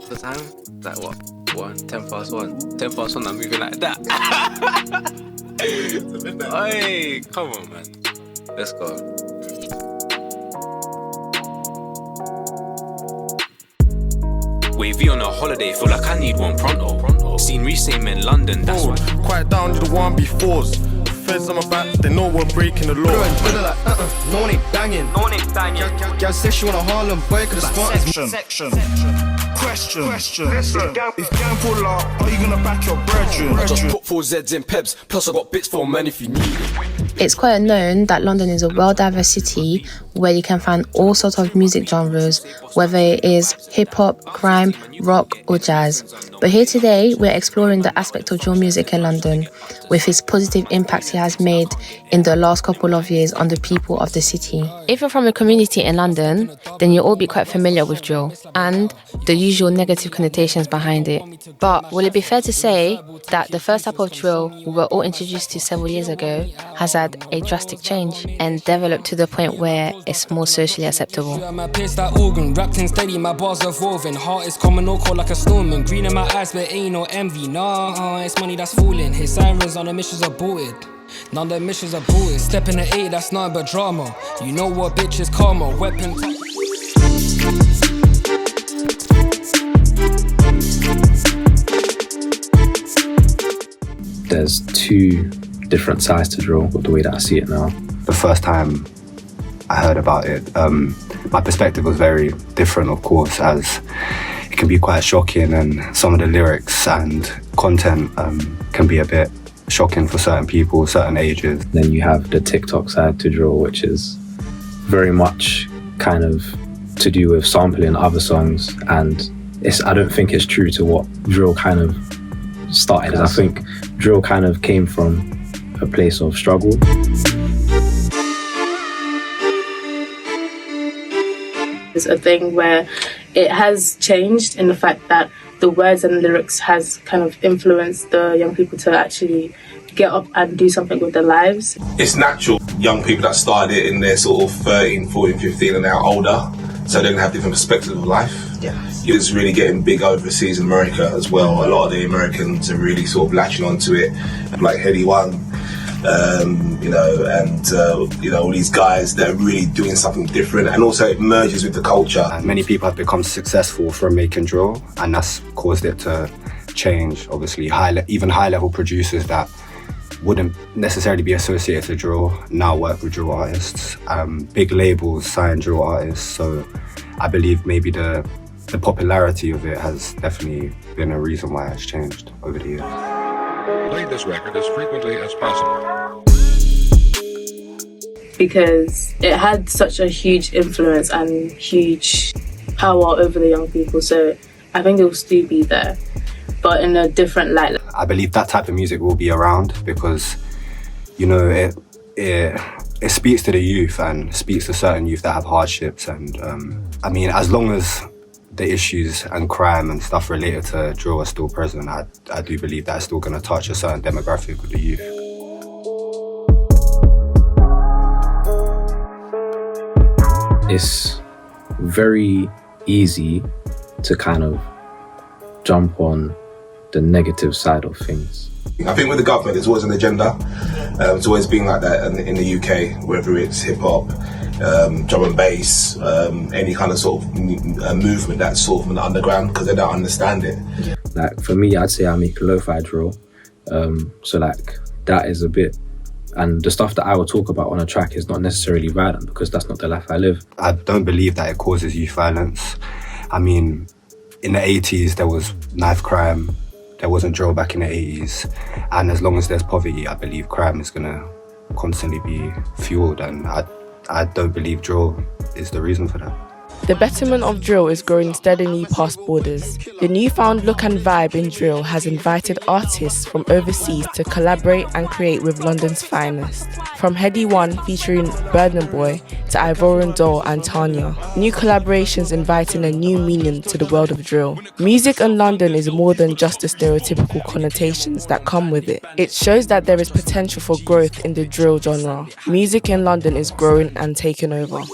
the time? Like what? 10 past 1. 10 past 1, I'm moving like that. Hey, come on, man. Let's go. Wavy on a holiday, feel like I need one pronto. Seen recent in London, that's what. Quiet down, you the one befores. Feds on my back, they know we're breaking the law. No one ain't banging. Girl says she want a Harlem boy, cause the Section. Question. If gang pull up, are you gonna back your brethren? I just put 4 Zs in Pebs, plus I got bits for man if you need it. It's quite known that London is a well-diverse city where you can find all sorts of music genres, whether it is hip-hop, grime, rock or jazz. But here today, we're exploring the aspect of drill music in London, with its positive impacts it has made in the last couple of years on the people of the city. If you're from a community in London, then you'll all be quite familiar with drill and the usual negative connotations behind it. But will it be fair to say that the first type of drill we were all introduced to several years ago has had a drastic change and developed to the point where it's more socially acceptable? My pace that organ, wrapped in steady, my bars are woven. Heart is common, no call like a storming. Green in my eyes, but ain't no envy. Nah, it's money that's falling. His sirens on the missions aborted. None of the missions aborted. Step in the 8, that's nothing but drama. You know what, bitch, is karma. Weapon. There's 2 different sides to drill, the way that I see it now. The first time I heard about it, my perspective was very different, of course, as it can be quite shocking and some of the lyrics and content can be a bit shocking for certain people, certain ages. Then you have the TikTok side to drill, which is very much kind of to do with sampling other songs, and I don't think it's true to what drill kind of started. I think drill kind of came from a place of struggle. It's a thing where it has changed in the fact that the words and lyrics has kind of influenced the young people to actually get up and do something with their lives. It's natural. Young people that started it in their sort of 13, 14, 15 are now older, so they have different perspectives of life. Yeah. It's really getting big overseas in America as well. A lot of the Americans are really sort of latching onto it, like Heady One, all these guys that are really doing something different, and also it merges with the culture. And many people have become successful from making drill, and that's caused it to change. Obviously, even high-level producers that wouldn't necessarily be associated to drill now work with drill artists. Big labels sign drill artists, so I believe maybe the popularity of it has definitely been a reason why it's changed over the years. Play this record as frequently as possible. Because it had such a huge influence and huge power over the young people, so I think it will still be there, but in a different light. I believe that type of music will be around because, it speaks to the youth and speaks to certain youth that have hardships, and as long as the issues and crime and stuff related to drill are still present, I do believe that it's still going to touch a certain demographic of the youth. It's very easy to kind of jump on the negative side of things. I think with the government, there's always an agenda. It's always been like that in the UK, whether it's hip-hop, drum and bass, any kind of sort of movement that's sort of an underground, because they don't understand it. Like for me, I'd say I make lo-fi drill, so like that is a bit, and the stuff that I would talk about on a track is not necessarily violent because that's not the life I live. I don't believe that it causes youth violence. I mean, in the 80s there was knife crime, there wasn't drill back in the 80s, and as long as there's poverty, I believe crime is gonna constantly be fueled, and I don't believe drill is the reason for that. The betterment of drill is growing steadily past borders. The newfound look and vibe in drill has invited artists from overseas to collaborate and create with London's finest. From Heady One featuring Burden Boy to Ivorian Doll and Tanya. New collaborations inviting a new meaning to the world of drill. Music in London is more than just the stereotypical connotations that come with it. It shows that there is potential for growth in the drill genre. Music in London is growing and taking over.